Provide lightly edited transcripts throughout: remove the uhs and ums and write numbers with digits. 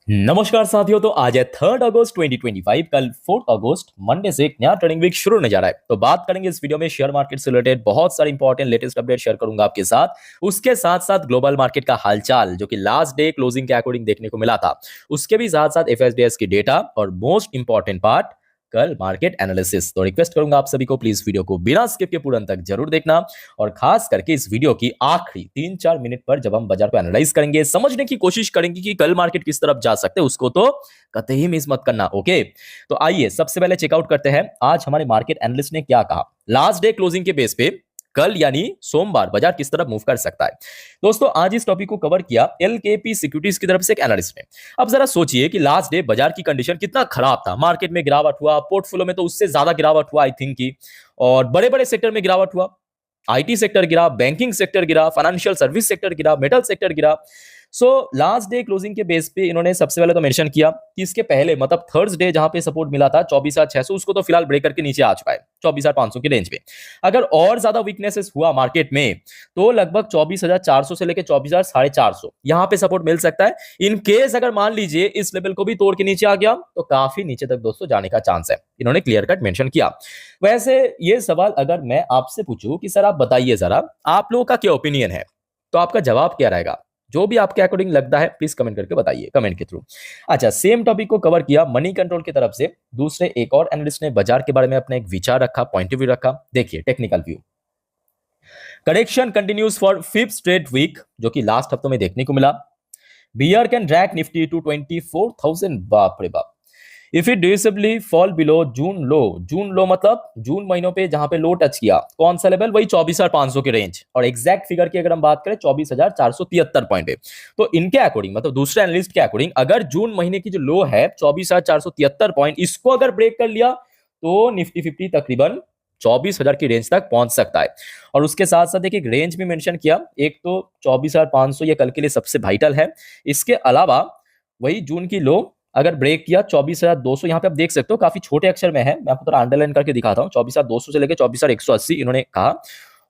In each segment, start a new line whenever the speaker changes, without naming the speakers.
नमस्कार साथियों। तो आज है 3 अगस्त 2025। कल 4 अगस्त मंडे से एक नया ट्रेडिंग वीक शुरू होने जा रहा है। तो बात करेंगे इस वीडियो में शेयर मार्केट से रिलेटेड बहुत सारे इंपॉर्टेंट लेटेस्ट अपडेट शेयर करूंगा आपके साथ। उसके साथ साथ ग्लोबल मार्केट का हालचाल जो कि लास्ट डे क्लोजिंग के अकॉर्डिंग देखने को मिला था, उसके भी साथ साथ एफएसडीएस की डेटा और मोस्ट इंपॉर्टेंट पार्ट कल मार्केट एनालिसिस। तो रिक्वेस्ट करूंगा आप सभी को प्लीज वीडियो को बिना स्किप के पूरा अंत तक जरूर देखना, और खास करके इस वीडियो की आखिरी 3-4 मिनट पर जब हम बाजार को एनालाइज करेंगे, समझने की कोशिश करेंगे कि कल मार्केट किस तरफ जा सकते हैं, उसको तो कतई मिस मत करना। ओके, तो आइए सबसे पहले चेकआउट करते हैं आज हमारे मार्केट एनालिस्ट ने क्या कहा लास्ट डे क्लोजिंग के बेस पे। कल यानी सोमवार बाजार किस तरफ मूव कर सकता है। दोस्तों आज इस टॉपिक को कवर किया एलकेपी सिक्योरिटीज की तरफ से एक एनालिस्ट ने। अब जरा सोचिए कि लास्ट डे बाजार की कंडीशन कितना खराब था, मार्केट में गिरावट हुआ, पोर्टफोलियो में तो उससे ज्यादा गिरावट हुआ आई थिंक की, और बड़े बड़े सेक्टर में गिरावट हुआ। आईटी सेक्टर गिरा, बैंकिंग सेक्टर गिरा, फाइनेंशियल सर्विस सेक्टर गिरा, मेटल सेक्टर गिरा। सो लास्ट डे क्लोजिंग के बेस पे इन्होंने सबसे पहले तो मेंशन किया कि इसके पहले मतलब थर्सडे जहां पे सपोर्ट मिला था 24,600, उसको तो फिलहाल ब्रेक करके नीचे आ चुका है 24,500 की रेंज पे। अगर और ज्यादा वीकनेसेस हुआ मार्केट में तो लगभग 24,400 से लेकर 24,450 यहां पे सपोर्ट मिल सकता है। इन केस अगर मान लीजिए इस लेवल को भी तोड़ के नीचे आ गया तो काफी नीचे तक दोस्तों जाने का चांस है, इन्होंने क्लियर कट मेंशन किया। वैसे ये सवाल अगर मैं आपसे पूछूं कि सर आप बताइए जरा आप लोगों का क्या ओपिनियन है, तो आपका जवाब क्या रहेगा? जो भी आपके अकॉर्डिंग लगता है प्लीज कमेंट करके बताइए कमेंट के थ्रू। अच्छा, सेम टॉपिक को कवर किया मनी कंट्रोल की तरफ से दूसरे एक और एनालिस्ट ने बाजार के बारे में अपना एक विचार रखा, पॉइंट ऑफ व्यू रखा। देखिए technical view, correction continues for fifth straight week, जो कि लास्ट हफ्तों में देखने को मिला। Bear can drag Nifty to 24,000, बाप रे बाप। If it decisively fall below June low, June low मतलब जून महीनों पे जहां पे लो टच किया, कौन सा लेवल, वही 24,500 की रेंज, और एग्जैक्ट फिगर की अगर हम बात करें 24,473 पॉइंट है। तो इनके अकॉर्डिंग मतलब दूसरे एनालिस्ट के अकॉर्डिंग अगर जून महीने की जो लो है 24,473 पॉइंट, इसको अगर ब्रेक कर लिया तो निफ्टी 50 तकरीबन 24,000 की रेंज तक पहुंच सकता है। और उसके साथ साथ एक रेंज भी मेंशन किया, एक तो 24,500 ये कल के लिए सबसे वाइटल है। इसके अलावा वही जून की लो अगर ब्रेक किया 24,200, यहाँ पे आप देख सकते हो काफी छोटे अक्षर में है, मैं आपको थोड़ा अंडरलाइन करके दिखाता हूँ। 24,200 से लेकर 24,180 इन्होंने कहा,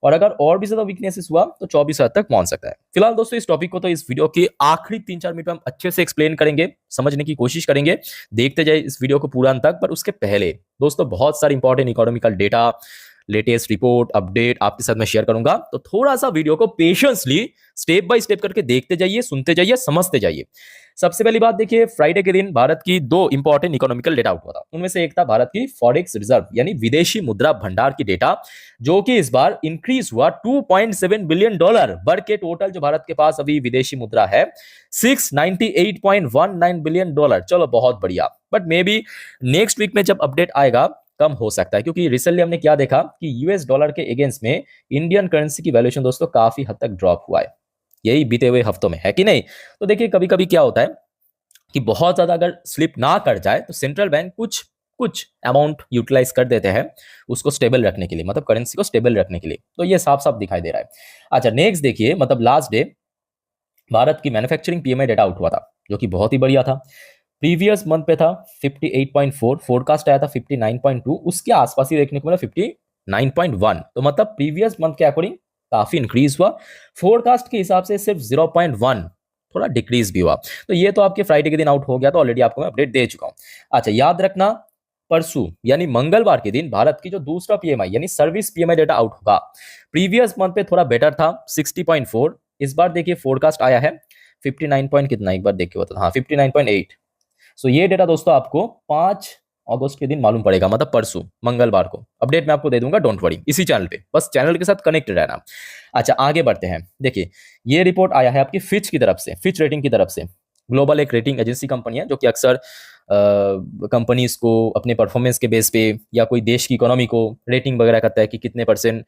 और अगर और भी ज्यादा वीकनेसेस हुआ तो 24,000 तक पहुंच सकता है। फिलहाल दोस्तों इस टॉपिक को तो इस वीडियो के आखिरी 3-4 मिनट में हम अच्छे से एक्सप्लेन करेंगे, समझने की कोशिश करेंगे। देखते जाए इस वीडियो को पूरा अंत तक। पर उसके पहले दोस्तों बहुत सारे important economical data, latest report update आपके साथ मैं शेयर करूंगा, तो थोड़ा सा वीडियो को पेशेंसली स्टेप बाय स्टेप करके देखते जाइए, सुनते जाइए, समझते जाइए। सबसे पहली बात देखिए, फ्राइडे के दिन भारत की दो इंपॉर्टेंट इकोनॉमिकल डेटा आउट हुआ था। उनमें से एक था भारत की फॉरेक्स रिजर्व यानी विदेशी मुद्रा भंडार की डेटा, जो कि इस बार इंक्रीज हुआ $2.7 बिलियन, बढ़ के टोटल जो भारत के पास अभी विदेशी मुद्रा है $698.19 बिलियन। चलो बहुत बढ़िया, but maybe next week में जब अपडेट आएगा कम हो सकता है, क्योंकि रिसेंटली हमने क्या देखा कि यूएस डॉलर के अगेंस्ट में इंडियन करेंसी की वैल्यूएशन दोस्तों काफी हद तक ड्रॉप हुआ है, यही बीते हुए हफ्तों में, है कि नहीं? तो देखिए कभी कभी क्या होता है कि बहुत ज्यादा अगर स्लिप ना कर जाए तो सेंट्रल बैंक कुछ कुछ अमाउंट यूटिलाइज कर देते हैं उसको स्टेबल रखने के लिए, मतलब करेंसी को स्टेबल रखने के लिए। तो ये साफ साफ दिखाई दे रहा है। अच्छा नेक्स्ट देखिए, मतलब लास्ट डे भारत की मैन्युफैक्चरिंग पीएमआई डेटा आउट हुआ था, जो कि बहुत ही बढ़िया था। प्रीवियस मंथ पे था 58.4, फोरकास्ट आया था 59.2, उसके आसपास ही देखने को मिला 59.1। तो मतलब प्रीवियस मंथ के अकॉर्डिंग काफी इंक्रीज हुआ, फोरकास्ट के हिसाब से सिर्फ 0.1 थोड़ा डिक्रीज भी हुआ। तो ये तो आपके फ्राइडे के दिन आउट हो गया, तो ऑलरेडी आपको मैं अपडेट दे चुका हूं। अच्छा याद रखना, परसों यानी मंगलवार के दिन भारत की जो दूसरा पीएमआई यानी सर्विस पीएमआई डेटा आउट होगा। प्रीवियस मंथ पे थोड़ा बेटर था 60.4, इस बार देखिए फोरकास्ट आया है 59 पॉइंट कितना, एक बार देखिए बता, हाँ 59.8। सो ये डेटा दोस्तों आपको 5 अगस्त के दिन मालूम पड़ेगा, मतलब परसों मंगलवार को। अपडेट मैं आपको दे दूंगा, डोंट वरी, इसी चैनल पे, बस चैनल के साथ कनेक्ट रहना। अच्छा आगे बढ़ते हैं, देखिए ये रिपोर्ट आया है आपकी फिच की तरफ से, फिच रेटिंग की तरफ से। ग्लोबल एक रेटिंग एजेंसी कंपनी है जो कि अक्सर कंपनीज को अपने परफॉर्मेंस के बेस पे या कोई देश की इकोनॉमी को रेटिंग वगैरह करता है कि कितने परसेंट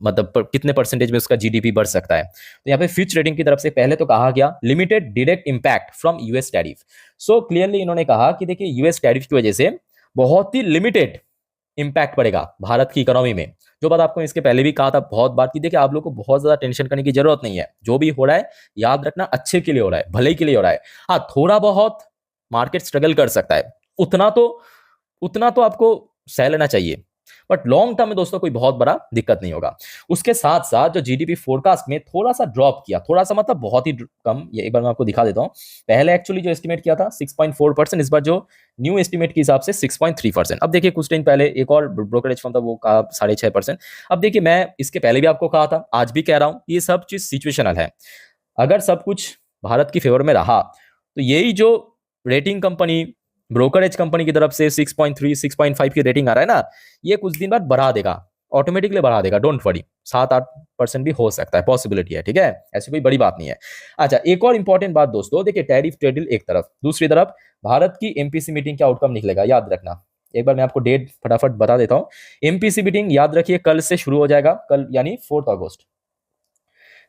मतलब कितने परसेंटेज में उसका जीडीपी बढ़ सकता है। तो यहाँ पे फिच रेटिंग की तरफ से पहले तो कहा गया limited direct impact from US tariff. So clearly इन्होंने कहा कि देखिए यूएस टैरिफ की वजह से बहुत ही लिमिटेड इंपैक्ट पड़ेगा भारत की इकोनॉमी में। जो बात आपको इसके पहले भी कहा था बहुत बार की, देखिए आप लोग को बहुत ज्यादा टेंशन करने की जरूरत नहीं है, जो भी हो रहा है याद रखना अच्छे के लिए हो रहा है, भले के लिए हो रहा है। हाँ थोड़ा बहुत मार्केट स्ट्रगल कर सकता है, उतना तो आपको सह लेना चाहिए। बट लॉन्ग टर्म में दोस्तों कोई बहुत बड़ा दिक्कत नहीं होगा। उसके साथ साथ जो जीडीपी फोरकास्ट में थोड़ा सा ड्रॉप किया, थोड़ा सा मतलब बहुत ही कम, ये एक बार मैं आपको दिखा देता हूं। पहले एक्चुअली जो एस्टिमेट किया था 6.4%, इस बार जो न्यू एस्टिमेट के हिसाब से 6.3%। अब देखिए कुछ दिन पहले एक और ब्रोकरेज फर्म था, वो कहा 6.5%। अब देखिए मैं इसके पहले भी आपको कहा था, आज भी कह रहा हूं, ये सब चीज सिचुएशनल है। अगर सब कुछ भारत की फेवर में रहा तो यही जो रेटिंग कंपनी, ब्रोकरेज कंपनी की तरफ से 6.3 6.5 की रेटिंग आ रहा है ना, ये कुछ दिन बाद बढ़ा देगा, ऑटोमेटिकली बढ़ा देगा, डोंट वरी। 7-8% भी हो सकता है, पॉसिबिलिटी है, ठीक है, ऐसी कोई बड़ी बात नहीं है। अच्छा, एक और इंपॉर्टेंट बात दोस्तों, देखिए टैरिफ ट्रेड डील एक तरफ, दूसरी तरफ भारत की एमपीसी मीटिंग का आउटकम निकलेगा, याद रखना। एक बार मैं आपको डेट फटाफट बता देता हूं। एमपीसी मीटिंग याद रखिए कल से शुरू हो जाएगा, कल यानी 4 अगस्त।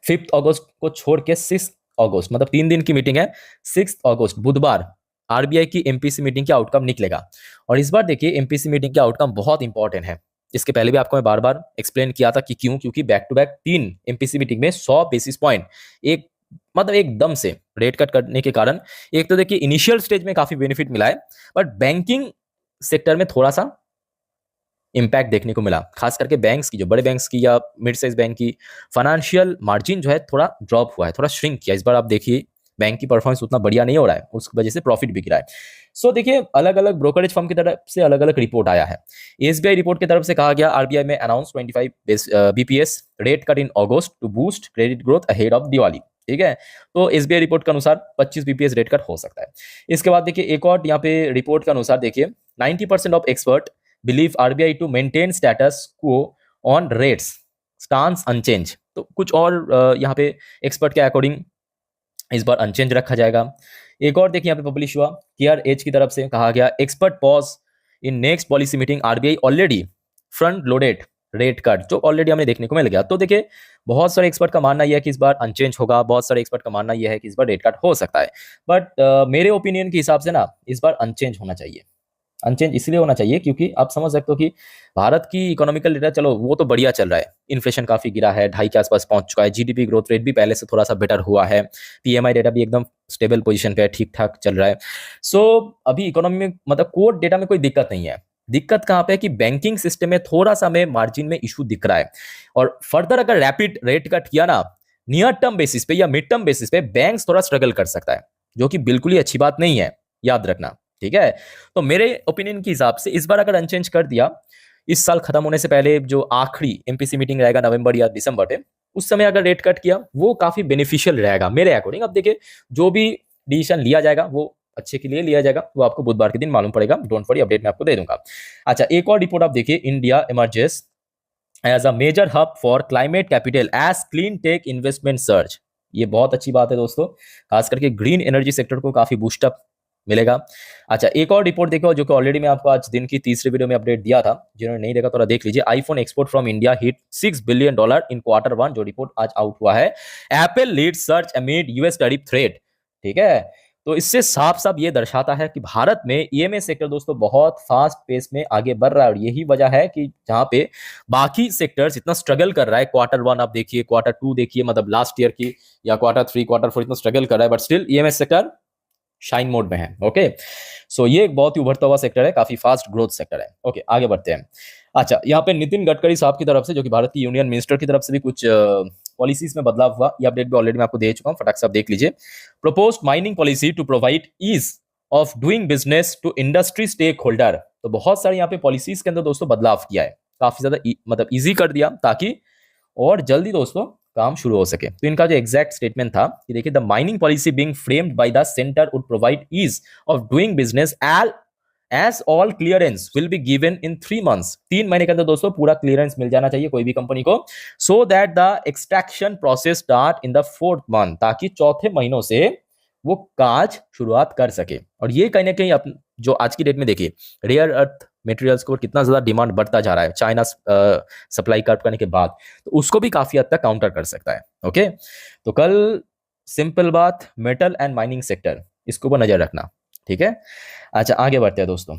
5 अगस्त को छोड़ के 6 अगस्त, मतलब 3 दिन की मीटिंग है। 6 अगस्त बुधवार आरबीआई की एमपीसी मीटिंग का आउटकम निकलेगा। और इस बार देखिए एमपीसी मीटिंग का आउटकम बहुत इंपॉर्टेंट है। इसके पहले भी आपको मैं बार बार एक्सप्लेन किया था कि क्यों, क्योंकि back to back 3 MPC meeting में 100 बेसिस पॉइंट एक मतलब एकदम से रेट कट करने के कारण, एक तो देखिए इनिशियल स्टेज में काफी बेनिफिट मिला है, बट बैंकिंग सेक्टर में थोड़ा सा इम्पैक्ट देखने को मिला, खास करके बैंक्स की, जो बड़े बैंक्स की या मिड साइज बैंक की फाइनेंशियल मार्जिन जो है थोड़ा ड्रॉप हुआ है, थोड़ा श्रिंक किया। इस बार आप देखिए बैंक की परफॉर्मेंस उतना बढ़िया नहीं हो रहा है, उस वजह से प्रॉफिट भी गिरा है। सो देखिए अलग अलग ब्रोकरेज फर्म की तरफ से अलग अलग रिपोर्ट आया है। एसबीआई रिपोर्ट की तरफ से कहा गया आरबीआई में announce 25 bps rate cut in August to boost credit growth ahead of Diwali, ठीक है। तो एसबीआई रिपोर्ट के अनुसार 25 बीपीएस रेट कट हो सकता है। इसके बाद देखिए एक और यहाँ पे रिपोर्ट के अनुसार देखिए 90% of expert believe RBI to maintain status quo on rates stance unchanged। तो कुछ और यहाँ पे एक्सपर्ट के अकॉर्डिंग इस बार अनचेंज रखा जाएगा। एक और देखिए यहाँ पे पब्लिश हुआ केआरएच की तरफ से कहा गया expert pause in next policy meeting RBI already front loaded rate cut, जो ऑलरेडी हमें देखने को मिल गया। तो देखिए बहुत सारे एक्सपर्ट का मानना यह है कि इस बार अनचेंज होगा, बहुत सारे एक्सपर्ट का मानना यह है कि इस बार रेट कट हो सकता है। बट मेरे ओपिनियन के हिसाब से ना इस बार अनचेंज होना चाहिए। अनचेंज इसलिए होना चाहिए क्योंकि आप समझ सकते हो कि भारत की इकोनॉमिकल डेटा, चलो वो तो बढ़िया चल रहा है, इन्फ्लेशन काफी गिरा है, 2.5 के आसपास पहुंच चुका है, जीडीपी ग्रोथ रेट भी पहले से थोड़ा सा बेटर हुआ है, पीएमआई डेटा भी एकदम स्टेबल पोजीशन पे है, ठीक ठाक चल रहा है। सो अभी इकोनॉमी में मतलब कोर डेटा में कोई दिक्कत नहीं है। दिक्कत कहाँ पे है कि बैंकिंग सिस्टम में थोड़ा सा हमें मार्जिन में इशू दिख रहा है। और फर्दर अगर रैपिड रेट कट किया ना नियर टर्म बेसिस पे या मिड टर्म बेसिस पे, बैंक्स थोड़ा स्ट्रगल कर सकता है, जो कि बिल्कुल ही अच्छी बात नहीं है, याद रखना, ठीक है। तो मेरे ओपिनियन के हिसाब से इस बार अगर अनचेंज कर दिया, इस साल खत्म होने से पहले जो आखिरी एमपीसी मीटिंग रहेगा नवंबर या दिसंबर में, उस समय अगर रेट कट किया वो काफी बेनिफिशियल रहेगा मेरे अकॉर्डिंग। अब देखिए जो भी डिसीजन लिया जाएगा वो अच्छे के लिए लिया जाएगा, वो आपको बुधवार के दिन मालूम पड़ेगा, डोंट वरी, अपडेट मैं आपको दे दूंगा। अच्छा, एक और रिपोर्ट आप देखिए, India emerges as a major hub for climate capital as clean tech investment search. ये बहुत अच्छी बात है दोस्तों, खास करके ग्रीन एनर्जी सेक्टर को काफी बूस्टअप मिलेगा। अच्छा, एक और रिपोर्ट देखो जो कि ऑलरेडी मैं आपको आज दिन की तीसरी वीडियो में अपडेट दिया था, जिन्होंने नहीं देखा थोड़ा देख लीजिए। IPhone export from India hit $6 billion in Q1, जो रिपोर्ट आज आउट हुआ है। Apple lead search amid US tariff threat, ठीक है। तो इससे साफ साफ ये दर्शाता है कि भारत में ईएमएस सेक्टर दोस्तों बहुत फास्ट पेस में आगे बढ़ रहा है, और यही वजह है कि जहां पे बाकी सेक्टर्स इतना स्ट्रगल कर रहा है, Q1 आप देखिए, Q2 देखिए, मतलब लास्ट ईयर की, या Q3 Q4 इतना स्ट्रगल कर रहा है, but still EMS sector shine mode में है। ओके, सो ये एक बहुत ही उभरता हुआ सेक्टर है, काफी फास्ट ग्रोथ सेक्टर है। ओके, आगे बढ़ते हैं। अच्छा, यहाँ पे नितिन गडकरी साहब की तरफ से, जो कि भारत की यूनियन मिनिस्टर की तरफ से भी कुछ पॉलिसीज में बदलाव हुआ, ये अपडेट भी ऑलरेडी मैं आपको दे चुका हूँ, फटाक से आप देख लीजिए। Proposed mining policy to provide ease of doing business to industry stakeholder. तो बहुत सारे यहाँ पे पॉलिसीज के अंदर दोस्तों बदलाव किया है, काफी ज्यादा मतलब ईजी कर दिया, ताकि और जल्दी दोस्तों काम शुरू हो सके। तो इनका जो एग्जैक्ट स्टेटमेंट था कि देखिए, the mining policy being framed by the centre would provide ease of doing business as all clearance will be given in 3 months. 3 महीने के अंदर दोस्तों पूरा क्लियरेंस मिल जाना चाहिए कोई भी कंपनी को, so that the extraction process start in the 4th month, ताकि चौथे महीनों से वो काज शुरुआत कर सके। और ये कहीं ना कहीं जो आज की डेट में देखिए रेयर अर्थ मटेरियल्स को कितना ज्यादा डिमांड बढ़ता जा रहा है चाइना सप्लाई कट करने के बाद, तो उसको भी काफी हद तक काउंटर कर सकता है। ओके, तो कल सिंपल बात, मेटल एंड माइनिंग सेक्टर, इसको ऊपर नजर रखना, ठीक है। अच्छा, आगे बढ़ते हैं दोस्तों।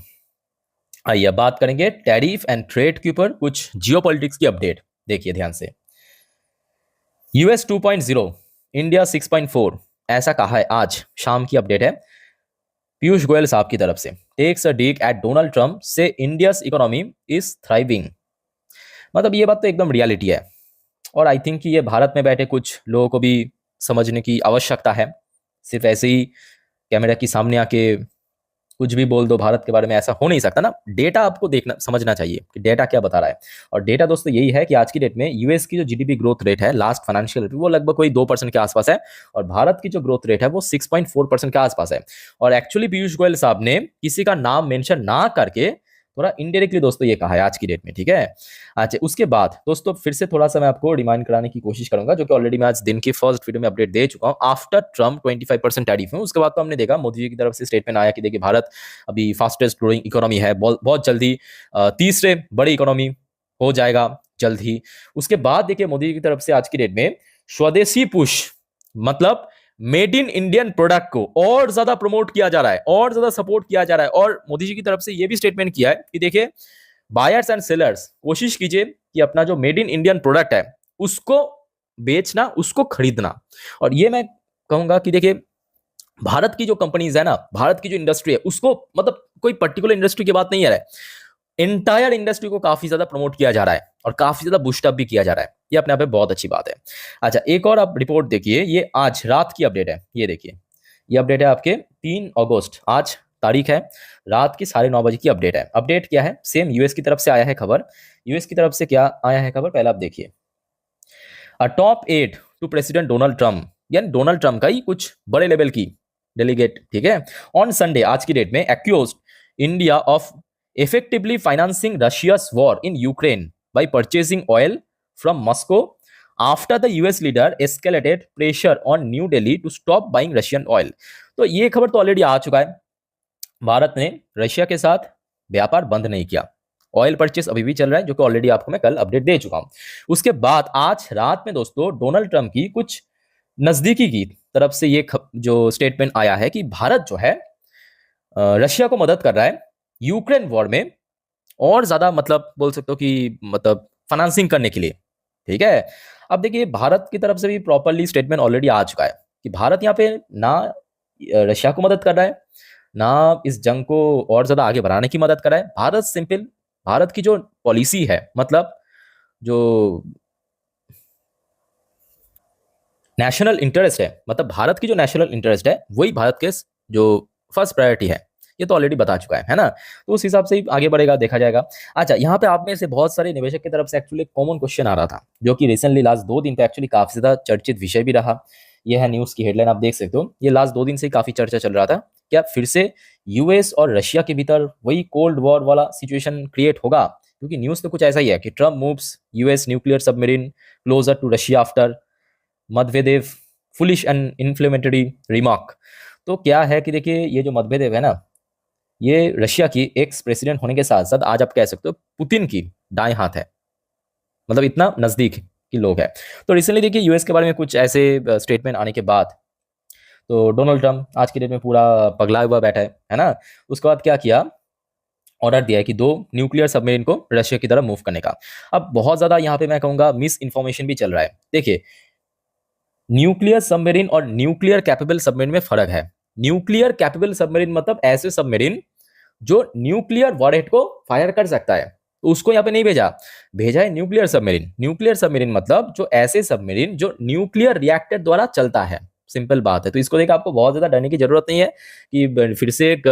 आइए बात करेंगे टैरिफ एंड ट्रेड के ऊपर कुछ जियोपॉलिटिक्स की अपडेट, देखिए ध्यान से। यूएस 2.0 इंडिया 6.4 ऐसा कहा है, आज शाम की अपडेट है पीयूष गोयल साहब की तरफ से। Takes a dig at Donald Trump से इंडियाज इकोनॉमी इज थ्राइविंग। मतलब ये बात तो एकदम रियलिटी है। और आई थिंक कि ये भारत में बैठे कुछ लोगों को भी समझने की आवश्यकता है। सिर्फ ऐसे ही कैमरा के सामने आके कुछ भी बोल दो भारत के बारे में, ऐसा हो नहीं सकता ना। डेटा आपको देखना समझना चाहिए कि डेटा क्या बता रहा है। और डेटा दोस्तों यही है कि आज की डेट में यूएस की जो जीडीपी ग्रोथ रेट है लास्ट फाइनेंशियल ईयर वो लगभग कोई 2% के आसपास है, और भारत की जो ग्रोथ रेट है वो 6.4% के आसपास है। और एक्चुअली पीयूष गोयल साहब ने किसी का नाम मेंशन ना करके थोड़ा इनडायरेक्टली दोस्तों ये कहा है आज की डेट में, ठीक है। अच्छा, उसके बाद दोस्तों फिर से थोड़ा सा मैं आपको रिमाइंड कराने की कोशिश करूंगा, जो कि ऑलरेडी मैं आज दिन की फर्स्ट वीडियो में अपडेट दे चुका हूं। आफ्टर ट्रम्प 25% टैरिफ में, उसके बाद तो हमने देखा मोदी जी की तरफ से स्टेटमेंट आया कि देखिए भारत अभी फास्टेस्ट ग्रोइंग इकोनॉमी है, बहुत जल्दी तीसरे बड़ी इकोनॉमी हो जाएगा जल्द ही। उसके बाद देखिए मोदी जी की तरफ से आज की डेट में स्वदेशी पुश, मतलब मेड इन इंडियन प्रोडक्ट को और ज्यादा प्रमोट किया जा रहा है, और ज्यादा सपोर्ट किया जा रहा है। और मोदी जी की तरफ से यह भी स्टेटमेंट किया है कि देखिए बायर्स एंड सेलर्स कोशिश कीजिए कि अपना जो मेड इन इंडियन प्रोडक्ट है उसको बेचना, उसको खरीदना। और ये मैं कहूंगा कि देखिए भारत की जो कंपनीज है ना, भारत की जो इंडस्ट्री है उसको, मतलब कोई पर्टिकुलर इंडस्ट्री की बात नहीं है, इंटायर इंडस्ट्री को काफी ज्यादा प्रमोट किया जा रहा है और काफी ज्यादा बूस्टअप भी किया जा रहा है। ये अपने आप में बहुत अच्छी बात है। अच्छा, एक और आप रिपोर्ट देखिए, ये आज रात की अपडेट है। ये देखिए, ये अपडेट है आपके 3 अगस्त, आज तारीख है, रात के 9:30 बजे की अपडेट है। अपडेट क्या है, सेम यूएस की तरफ से आया है खबर। यूएस की तरफ से क्या आया है खबर, पहले आप देखिए। Top 8 to president Donald Trump, यानी डोनाल्ड ट्रम्प का ही कुछ बड़े लेवल की डेलीगेट, ठीक है, ऑन संडे आज की डेट में accused India of effectively financing Russia's war in Ukraine by purchasing oil from Moscow after the US leader escalated pressure on New Delhi to stop buying Russian oil। तो ये खबर तो already आ चुका है, भारत ने रशिया के साथ व्यापार बंद नहीं किया, ऑयल परचेस अभी भी चल रहा है, जो कि ऑलरेडी आपको मैं कल अपडेट दे चुका हूं। उसके बाद आज रात में दोस्तों डोनाल्ड ट्रंप की कुछ नजदीकी की तरफ से ये जो स्टेटमेंट आया है कि भारत जो है रशिया को मदद कर रहा है यूक्रेन वॉर में, और ज्यादा मतलब बोल सकते हो कि मतलब फाइनेंसिंग करने के लिए, ठीक है। अब देखिए भारत की तरफ से भी प्रॉपरली स्टेटमेंट ऑलरेडी आ चुका है कि भारत यहाँ पे ना रशिया को मदद कर रहा है, ना इस जंग को और ज्यादा आगे बढ़ाने की मदद कर रहा है। भारत सिंपल, भारत की जो पॉलिसी है, मतलब जो नेशनल इंटरेस्ट है, मतलब भारत की जो नेशनल इंटरेस्ट है वही भारत के जो फर्स्ट प्रायोरिटी है, ये तो ऑलरेडी बता चुका है ना। तो उस हिसाब से ही आगे बढ़ेगा, देखा जाएगा। अच्छा, यहाँ पे आप में से बहुत सारे निवेशक की तरफ से एक्चुअली कॉमन क्वेश्चन आ रहा था, जो कि रिसेंटली लास्ट 2 दिन पे एक्चुअली काफी ज्यादा चर्चित विषय भी रहा। यह है न्यूज की हेडलाइन, आप देख सकते हो, ये लास्ट 2 दिन से काफी चर्चा चल रहा था, क्या फिर से यूएस और रशिया के भीतर वही कोल्ड वॉर वाला सिचुएशन क्रिएट होगा। क्योंकि न्यूज तो कुछ ऐसा ही है कि Trump moves US nuclear submarine closer to Russia after Medvedev foolish and inflammatory remark. तो क्या है कि देखिए ये जो Medvedev है ना, ये रशिया की एक्स प्रेसिडेंट होने के साथ साथ आज आप कह सकते हो पुतिन की दाएं हाथ है, मतलब इतना नजदीक की लोग है। तो रिसेंटली देखिए यूएस के बारे में कुछ ऐसे स्टेटमेंट आने के बाद तो डोनाल्ड ट्रम्प आज की डेट में पूरा पगला हुआ बैठा है ना। उसके बाद क्या किया, ऑर्डर दिया है कि 2 न्यूक्लियर सबमरीन को रशिया की तरफ मूव करने का। अब बहुत ज्यादा यहाँ पे मैं कहूंगा मिस इन्फॉर्मेशन भी चल रहा है। देखिए न्यूक्लियर सबमरीन और न्यूक्लियर कैपेबल सबमरीन में फर्क है। न्यूक्लियर कैपेबल सबमरीन मतलब ऐसे सबमरीन जो न्यूक्लियर वॉरहेड को फायर कर सकता है, तो उसको यहाँ पे नहीं भेजा, भेजा है न्यूक्लियर सबमरीन। न्यूक्लियर सबमरीन मतलब जो ऐसे सबमरीन जो न्यूक्लियर रिएक्टर द्वारा चलता है, सिंपल बात है। तो इसको देख आपको बहुत ज्यादा डरने की जरूरत नहीं है कि फिर से एक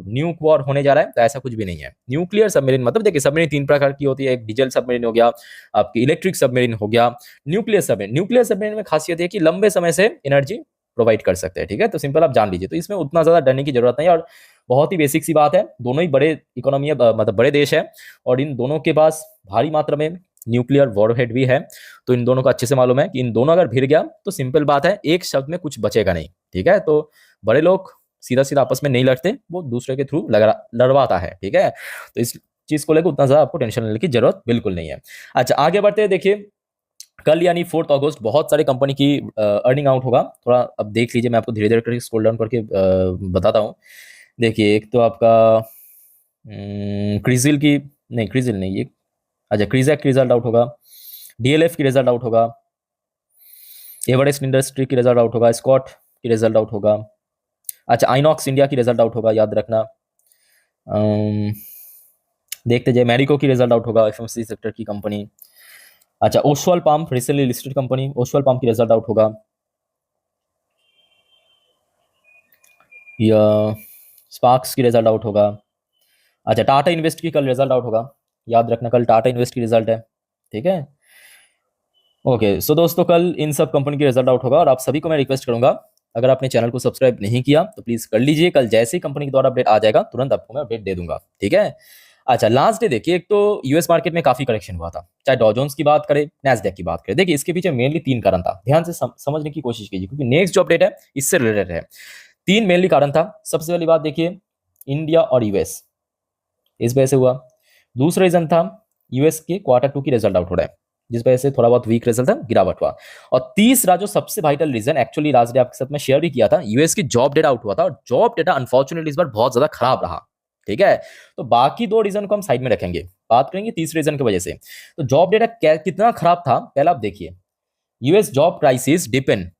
न्यूक वॉर होने जा रहा है, तो ऐसा कुछ भी नहीं है। न्यूक्लियर सबमरीन मतलब देखिए सबमरीन 3 प्रकार की होती है, एक डीजल सबमरीन हो गया, आपकी इलेक्ट्रिक सबमरीन हो गया, न्यूक्लियर सबमरीन। न्यूक्लियर सबमरीन में खासियत है कि लंबे समय से एनर्जी प्रोवाइड कर सकते हैं, ठीक है। तो सिंपल आप जान लीजिए, तो इसमें उतना ज्यादा डरने की जरूरत नहीं है, और बहुत ही बेसिक सी बात है। दोनों ही बड़े इकोनॉमी है, मतलब बड़े देश है, और इन दोनों के पास भारी मात्रा में न्यूक्लियर वॉरहेड भी है। तो इन दोनों को अच्छे से मालूम है कि इन दोनों अगर भिड़ गया तो सिंपल बात है एक शब्द में कुछ बचेगा नहीं, ठीक है। तो बड़े लोग सीधा सीधा आपस में नहीं लड़ते, वो दूसरे के थ्रू लड़वाता है, ठीक है। तो इस चीज को लेकर उतना ज्यादा आपको टेंशन लेने की जरूरत बिल्कुल नहीं है। अच्छा, आगे बढ़ते हैं। देखिए कल यानी 4 अगस्त बहुत सारे कंपनी की अर्निंग आउट होगा। थोड़ा अब देख लीजिए, मैं आपको धीरे धीरे करके स्क्रॉल डाउन करके बताता हूँ। देखिए एक तो आपका क्रिजिल की, नहीं क्रिजिल नहीं, ये अच्छा क्रीजैक की रिजल्ट आउट होगा, डीएलएफ की रिजल्ट आउट होगा, एवरेस्ट इंडस्ट्री की रिजल्ट आउट होगा, स्कॉट की रिजल्ट आउट होगा। अच्छा आइनॉक्स इंडिया की रिजल्ट आउट होगा, याद रखना। देखते जाए, मैरिको की रिजल्ट आउट होगा, एफएमसीजी सेक्टर की कंपनी। अच्छा, Oswal pump recently listed company, Oswal pump की रिजल्ट आउट होगा, या स्पार्क्स की रिजल्ट आउट होगा। अच्छा, टाटा इन्वेस्ट की कल रिजल्ट आउट होगा, याद रखना कल टाटा इन्वेस्ट की रिजल्ट है, ठीक है। ओके, सो दोस्तों कल इन सब कंपनी की रिजल्ट आउट होगा, और आप सभी को मैं रिक्वेस्ट करूंगा, अगर आपने चैनल को सब्सक्राइब नहीं किया तो प्लीज कर लीजिए। कल जैसे ही कंपनी के द्वारा अपडेट आ जाएगा तुरंत आपको मैं अपडेट दे दूंगा, ठीक है। अच्छा, लास्ट डे देखिए, एक तो यूएस मार्केट में काफी करेक्शन हुआ था, चाहे डॉ जोन्स की बात करें, नैस्डैक की बात करें। देखिए इसके पीछे मेनली 3 कारण था, ध्यान से समझने की कोशिश कीजिए, क्योंकि नेक्स्ट जो अपडेट है इससे रिलेटेड है। 3 मेनली कारण था। सबसे पहली बात देखिए, इंडिया और यूएस, इस वजह से हुआ। दूसरा रीजन था यूएस के Q2 की रिजल्ट आउट हो रहा है, जिस वजह से थोड़ा बहुत वीक रिजल्ट था, गिरावट हुआ। और तीसरा जो सबसे vital reason, actually last day आपके साथ में शेयर भी किया था, यूएस की जॉब डेटा आउट हुआ था, और जॉब डेटा अनफॉर्चुनेटली इस बार बहुत ज्यादा खराब रहा, ठीक है। तो बाकी 2 रीजन को हम साइड में रखेंगे, बात करेंगे तीसरे रीजन की वजह से। तो जॉब डेटा कितना खराब था, पहले आप देखिए, US job crisis depend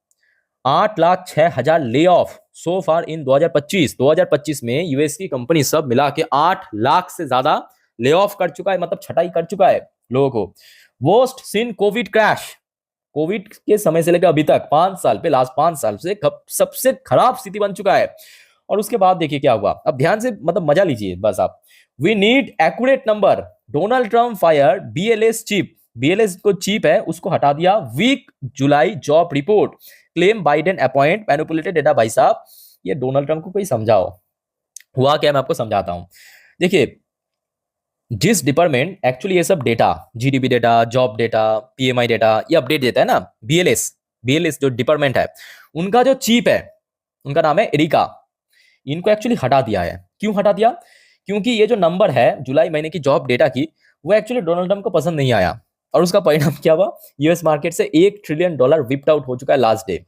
8,06,000 lay off सो फार इन 2025 में यूएस की कंपनी सब मिला के 8 लाख से ज्यादा ले ऑफ कर चुका है, मतलब छटाई कर चुका है लोगों को। वर्स्ट सिन कोविड क्रैश, कोविड के समय से लेकर अभी तक 5 साल पे, लास्ट 5 साल से सबसे खराब स्थिति बन चुका है। और उसके बाद देखिए क्या हुआ, अब ध्यान से मतलब मजा लीजिए बस आप। We need accurate number, Donald Trump fire BLS chief, BLS को चीप है उसको हटा दिया, weak July job report, claim Biden appoint manipulated data. भाई साहब ये डोनाल्ड ट्रम्प को कोई समझाओ, हुआ क्या, मैं आपको समझाता हूं। देखिए, जिस डिपार्टमेंट एक्चुअली ये सब data, GDP data, job data, PMI data ये अपडेट देता है ना, बीएलएस, बीएलएस जो डिपार्टमेंट है, उनका जो चीफ है, उनका नाम है एरिका, इनको एक्चुअली हटा दिया है। क्यों हटा दिया? क्योंकि ये जो नंबर है जुलाई महीने की जॉब डेटा की, वो एक्चुअली डोनाल्ड ट्रम्प को पसंद नहीं आया, और उसका परिणाम क्या हुआ, यूएस मार्केट से $1 ट्रिलियन विप्ट आउट हो चुका है लास्ट डे।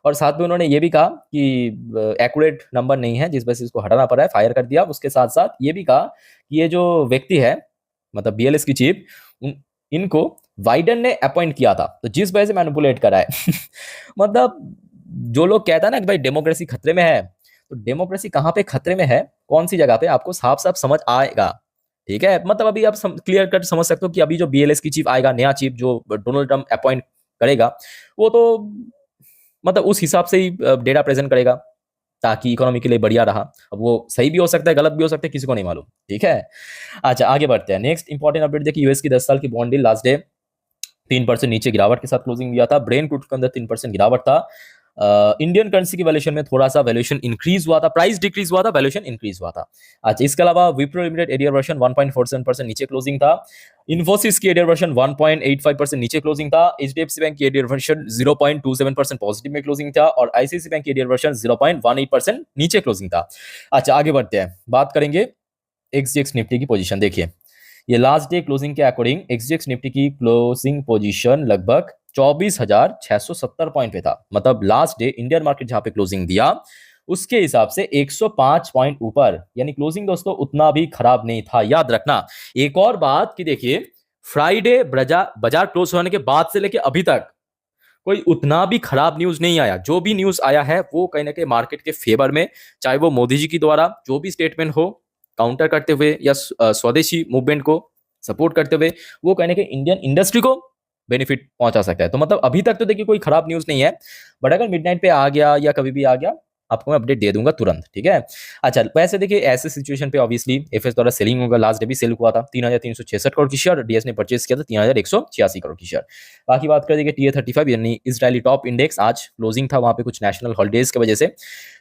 और साथ में उन्होंने ये भी कहा कि एक्यूरेट नंबर नहीं है, जिस वजह से इसको हटाना पड़ा है, फायर कर दिया। उसके साथ साथ ये भी कहा कि ये जो व्यक्ति है, मतलब बीएलएस की चीफ, इनको बाइडेन ने अपॉइंट किया था, तो जिस वजह से मैनिपुलेट करा है। मतलब जो लोग कहता है ना कि भाई डेमोक्रेसी खतरे में है, तो डेमोक्रेसी कहाँ पे खतरे में है, कौन सी जगह पे, आपको साफ साफ समझ आएगा, ठीक है। मतलब अभी आप क्लियर कट समझ सकते हो कि अभी जो बीएलएस की चीफ आएगा, नया चीफ जो डोनाल्ड ट्रम्प अपॉइंट करेगा, वो तो मतलब उस हिसाब से ही डेटा प्रेजेंट करेगा ताकि इकोनॉमी के लिए बढ़िया रहा। अब वो सही भी हो सकता है, गलत भी हो सकता है, किसी को नहीं मालूम, ठीक है। अच्छा, आगे बढ़ते हैं। नेक्स्ट इंपॉर्टेंट अपडेट देखिए, यूएस की 10 साल की बॉन्ड डील लास्ट डे 3% नीचे गिरावट के साथ क्लोजिंग दिया था। ब्रेन क्रूड के अंदर 3% गिरावट था। इंडियन करेंसी की वैल्यूएशन में थोड़ा सा वैल्यूएशन इंक्रीज हुआ था, प्राइस डिक्रीज हुआ था, वैल्यूएशन इंक्रीज हुआ था। अच्छा, इसके अलावा विप्रो लिमिटेड एरियर वर्जन 1.47% नीचे क्लोजिंग था। इन्फोसिस की एरियर वर्जन 1.85% नीचे क्लोजिंग था। एचडीएफसी बैंक की एरियर वर्जन 0.27% पॉजिटिव में क्लोजिंग था, और आईसीआईसी बैंक की एरियर वर्जन 0.18% नीचे क्लोजिंग था। अच्छा, आगे बढ़ते हैं, बात करेंगे एक्सजीएक्स निफ्टी की पोजीशन। देखिए, ये लास्ट डे क्लोजिंग के अकॉर्डिंग एक्सजीएक्स निफ्टी की क्लोजिंग पोजीशन लगभग 24,670 पॉइंट पे था। मतलब लास्ट डे इंडियन मार्केट जहां पे क्लोजिंग दिया उसके हिसाब से 105 पॉइंट ऊपर, यानी क्लोजिंग दोस्तों उतना भी खराब नहीं था, याद रखना। एक और बात कि देखिए, फ्राइडे बाजार क्लोज होने के बाद से लेके अभी तक कोई उतना भी खराब न्यूज नहीं आया। जो भी न्यूज आया है वो कहीं ना कहीं मार्केट के फेवर में, चाहे वो मोदी जी की द्वारा जो भी स्टेटमेंट हो काउंटर करते हुए, या स्वदेशी मूवमेंट को सपोर्ट करते हुए, वो कहीं ना कहीं इंडियन इंडस्ट्री को बेनिफिट पहुंचा सकता है। तो मतलब अभी तक तो देखिए कोई खराब न्यूज नहीं है, बट अगर मिडनाइट पे आ गया या कभी भी आ गया, आपको मैं अपडेट दे दूंगा तुरंत, ठीक है। अच्छा, वैसे देखिए ऐसे सिचुएशन पे ऑब्वियसली एफएस द्वारा सेलिंग होगा। लास्ट डे भी सेल हुआ था 3,366 करोड़ की शेयर, डीएस ने परचेज किया था 3,186 करोड़ की शेयर। बाकी बात कर देखिए TA35 यानी इजरायली टॉप इंडेक्स, आज क्लोजिंग था वहां पे कुछ नेशनल हॉलीडेज की वजह से।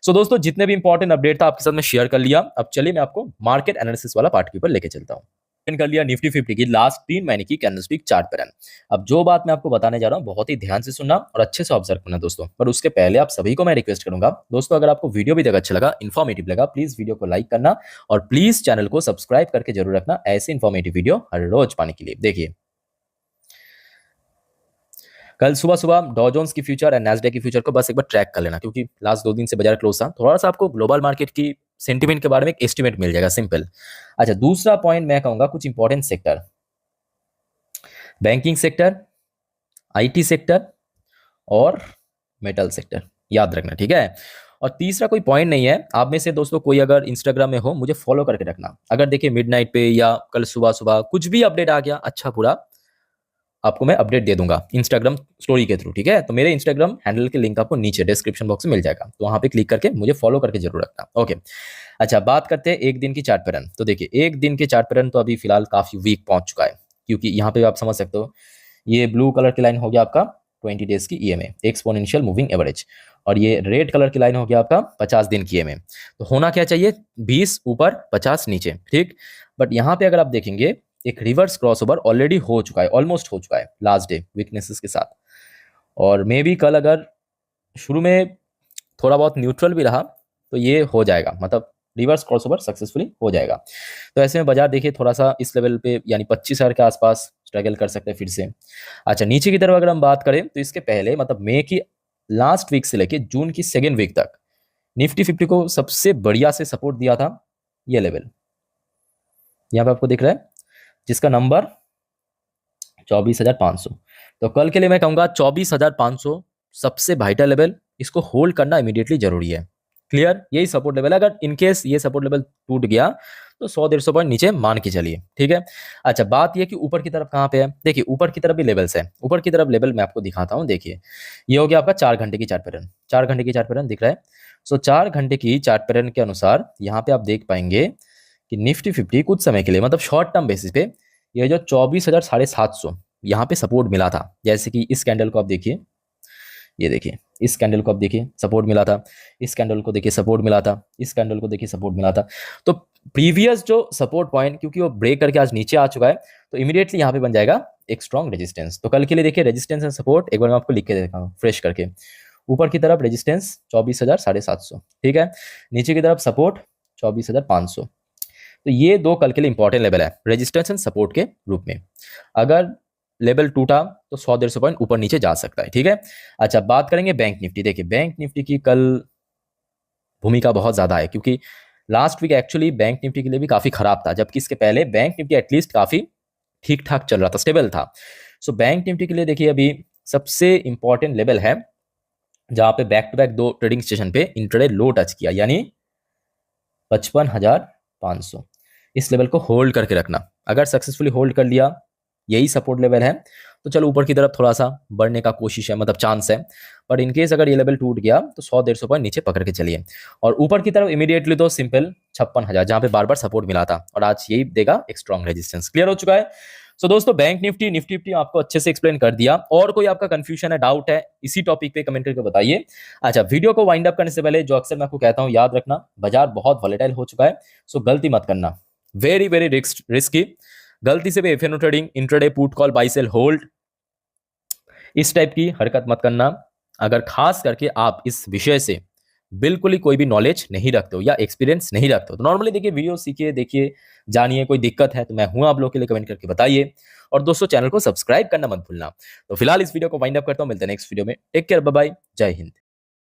सो दोस्तों, जितने भी इंपॉर्टेंट अपडेट था आपके साथ में शेयर कर लिया। अब चलिए मैं आपको मार्केट एनालिसिस वाला पार्ट के ऊपर लेके चलता हूँ। कर लिया निफ्टी 50 की लास्ट 3 महीने की कैंडलस्टिक चार्ट पैटर्न। अब जो बात मैं आपको बताने जा रहा हूं बहुत ही ध्यान से सुनना और अच्छे से ऑब्जर्व करना दोस्तों। पर उसके पहले आप सभी को मैं रिक्वेस्ट करूंगा दोस्तों, अगर आपको वीडियो भी अच्छा लगा, इन्फॉर्मेटिव लगा, प्लीज वीडियो को लाइक करना, और प्लीज चैनल को सब्सक्राइब करके जरूर रखना ऐसे इन्फॉर्मेटिव वीडियो हर रोज पाने के लिए। देखिए, कल सुबह सुबह डॉ जोन्स की फ्यूचर एंड नैस्डैक की फ्यूचर को बस एक बार ट्रैक कर लेना, क्योंकि लास्ट 2 दिन से बाजार क्लोज था। थोड़ा सा आपको ग्लोबल मार्केट की सेंटीमेंट के बारे में एक एस्टिमेट मिल जाएगा, सिंपल। अच्छा, दूसरा पॉइंट मैं कहूंगा कुछ important sector, banking sector, IT sector और मेटल सेक्टर, याद रखना, ठीक है। और तीसरा कोई पॉइंट नहीं है, आप में से दोस्तों कोई अगर इंस्टाग्राम में हो मुझे फॉलो करके रखना। अगर देखिए मिडनाइट पे या कल सुबह सुबह कुछ भी अपडेट आ गया अच्छा पूरा, आपको मैं अपडेट दे दूंगा इंस्टाग्राम स्टोरी के थ्रू, ठीक है। तो मेरे इंस्टाग्राम हैंडल के लिंक आपको नीचे डिस्क्रिप्शन बॉक्स में मिल जाएगा, तो वहां पे क्लिक करके मुझे फॉलो करके जरूर रखना। ओके, अच्छा बात करते हैं एक दिन की चार्ट पैटर्न। तो देखिए एक दिन के चार्ट पैटर्न तो अभी फिलहाल काफी वीक पहुंच चुका है, क्योंकि यहाँ पे आप समझ सकते हो ये ब्लू कलर की लाइन हो गया आपका 20 डेज की EMA एक्सपोनेंशियल मूविंग एवरेज, और ये रेड कलर की लाइन हो गया आपका 50 दिन की EMA। तो होना क्या चाहिए, 20 ऊपर 50 नीचे, ठीक। बट यहाँ पे अगर आप देखेंगे एक रिवर्स क्रॉसओवर ऑलरेडी हो चुका है, ऑलमोस्ट हो चुका है लास्ट डे वीकनेसेस के साथ, और मे बी कल अगर शुरू में थोड़ा बहुत न्यूट्रल भी रहा तो ये हो जाएगा, मतलब रिवर्स क्रॉसओवर सक्सेसफुली हो जाएगा। तो ऐसे में बाजार देखिए थोड़ा सा इस लेवल पे यानी 25,000 के आसपास स्ट्रगल कर सकते हैं फिर से। अच्छा नीचे की तरफ अगर हम बात करें तो इसके पहले मतलब मई की लास्ट वीक से लेके जून की सेकेंड वीक तक निफ्टी 50 को सबसे बढ़िया से सपोर्ट दिया था ये लेवल, यहाँ पे आपको दिख रहा है, जिसका नंबर 24,500। तो कल के लिए मैं कहूंगा 24,500 सबसे वाइटल लेवल, इसको होल्ड करना इमीडिएटली जरूरी है। क्लियर, यही सपोर्ट लेवल है, अगर इनकेस ये सपोर्ट लेवल टूट गया तो 100-150 पॉइंट नीचे मान के चलिए, ठीक है। अच्छा बात ये कि ऊपर की तरफ कहाँ पे है, देखिए ऊपर की तरफ भी लेवल्स है, ऊपर की तरफ लेवल मैं आपको दिखाता हूँ। देखिए ये हो गया आपका 4 घंटे की चार्ट पैटर्न, 4 घंटे की चार्ट पैटर्न दिख रहा है। सो 4 घंटे की चार्ट पैटर्न के अनुसार यहाँ पे आप देख पाएंगे कि निफ्टी 50 कुछ समय के लिए मतलब शॉर्ट टर्म बेसिस पे ये जो 24,750 यहाँ पे सपोर्ट मिला था, जैसे कि इस कैंडल को आप देखिए, ये देखिए इस कैंडल को आप देखिए सपोर्ट मिला था, इस कैंडल को देखिए सपोर्ट मिला था, इस कैंडल को देखिए सपोर्ट मिला था। तो प्रीवियस जो सपोर्ट पॉइंट क्योंकि वो ब्रेक करके आज नीचे आ चुका है, तो इमीडिएटली यहाँ पे बन जाएगा एक स्ट्रॉन्ग रेजिस्टेंस। तो कल के लिए देखिए रेजिस्टेंस एंड सपोर्ट एक बार मैं आपको लिख के देखा हूँ फ्रेश करके, ऊपर की तरफ रेजिस्टेंस 24,750, ठीक है, नीचे की तरफ सपोर्ट 24,500। तो ये दो कल के लिए इंपॉर्टेंट लेवल है रेजिस्टेंस एंड सपोर्ट के रूप में। अगर लेवल टूटा तो 100-150 पॉइंट ऊपर नीचे जा सकता है, ठीक है। अच्छा बात करेंगे बैंक निफ्टी। देखिए बैंक निफ्टी की कल भूमिका बहुत ज्यादा है, क्योंकि last week actually Bank Nifty के लिए भी काफी खराब था, जबकि इसके पहले बैंक निफ्टी एटलीस्ट काफी ठीक ठाक चल रहा था, स्टेबल था। सो बैंक निफ्टी के लिए देखिए अभी सबसे इंपॉर्टेंट लेवल है जहां पे बैक टू बैक दो ट्रेडिंग सेशन पे इंट्राडे लो टच किया, यानी 55,500। इस लेवल को होल्ड करके रखना, अगर सक्सेसफुली होल्ड कर लिया यही सपोर्ट लेवल है तो चलो ऊपर की तरफ थोड़ा सा बढ़ने का कोशिश है, मतलब चांस है। पर इनकेस अगर ये लेवल टूट गया तो 100-150 पॉइंट नीचे पकड़ के चलिए, और ऊपर की तरफ इमीडिएटली तो सिंपल 56,000 जहां पे बार बार सपोर्ट मिला था, और आज यही देगा एक स्ट्रॉन्ग रेजिस्टेंस। क्लियर हो चुका है। सो दोस्तों बैंक निफ्टी निफ्टी आपको अच्छे से एक्सप्लेन कर दिया, और कोई आपका कंफ्यूजन है, डाउट है इसी टॉपिक पे कमेंट करके बताइए। अच्छा वीडियो को वाइंड अप करने से पहले जो अक्सर मैं आपको कहता हूं याद रखना, बाजार बहुत वॉलेटाइल हो चुका है, सो गलती मत करना, वेरी वेरी रिस्की। गलती से भी FnO trading, intraday, put call, buy sell, hold, इस टाइप की हरकत मत करना, अगर खास करके आप इस विषय से बिल्कुल ही कोई भी नॉलेज नहीं रखते हो या एक्सपीरियंस नहीं रखते हो। तो नॉर्मली देखिए वीडियो सीखिए, देखिए, जानिए, कोई दिक्कत है तो मैं हूं आप लोगों के लिए, कमेंट करके बताइए, और दोस्तों चैनल को सब्सक्राइब करना मत भूलना। तो फिलहाल इस वीडियो को वाइंड अप करता हूं, मिलते हैं नेक्स्ट वीडियो में, टेक केयर, बाय बाय, जय हिंद।